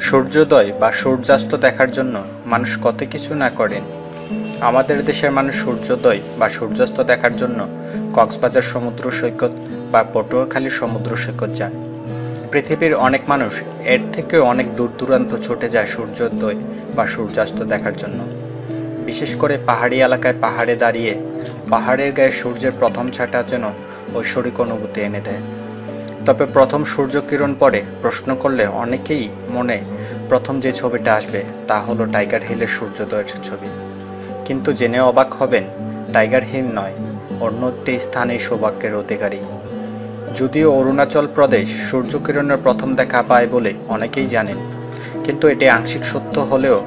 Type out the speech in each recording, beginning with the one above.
সূর্যোদয় বা সূর্যাস্ত দেখার জন্য মানুষ কত কিছু না করেন। আমাদের দেশের মানুষ সূর্যোদয় বা সূর্যাস্ত দেখার জন্য কক্সবাজার সমুদ্র সৈকত বা পটুয়াখালী সমুদ্র সৈকত যায়। পৃথিবীর অনেক মানুষ এর থেকেও অনেক দূর দূরান্ত ছুটে যায় সূর্যোদয় বা সূর্যাস্ত দেখার জন্য। বিশেষ করে পাহাড়ি এলাকায় পাহাড়ে দাঁড়িয়ে পাহাড়ের গায়ে সূর্যের প্রথম ছাটা যেন ঐশ্বরিক অনুভূতি এনে দেয়। তবে প্রথম সূর্যকিরণ পরে প্রশ্ন করলে অনেকেই মনে প্রথম যে ছবিটা আসবে তা হলো টাইগার হিলের সূর্যোদয়ের ছবি। কিন্তু জেনে অবাক হবেন, টাইগার হিল নয়, অন্য একটি স্থান এই সৌভাগ্যের অধিকারী। যদিও অরুণাচল প্রদেশ সূর্যকিরণের প্রথম দেখা পায় বলে অনেকেই জানেন, কিন্তু এটি আংশিক সত্য হলেও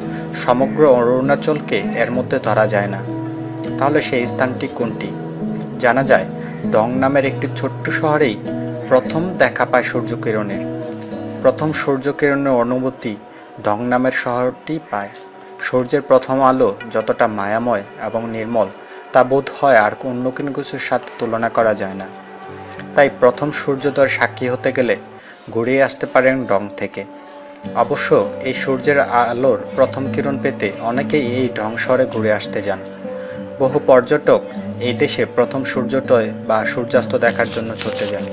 সমগ্র অরুণাচলকে এর মধ্যে ধরা যায় না। তাহলে সেই স্থানটি কোনটি? জানা যায় ডং নামের একটি ছোট্ট শহরেই প্রথম দেখা পায় সূর্যকিরণের। প্রথম সূর্যকিরণের অনুভূতি ডং নামের শহরটি পায়। সূর্যের প্রথম আলো যতটা মায়াময় এবং নির্মল তা বোধ হয় আর অন্য কোনো কিছুর সাথে তুলনা করা যায় না। তাই প্রথম সূর্যোদয়ের সাক্ষী হতে গেলে ঘুরে আসতে পারেন ডং থেকে। অবশ্য এই সূর্যের আলোর প্রথম কিরণ পেতে অনেকেই এই ডং শহরে ঘুরে আসতে যান। বহু পর্যটক এই দেশে প্রথম সূর্যোদয় বা সূর্যাস্ত দেখার জন্য ছুটে যান।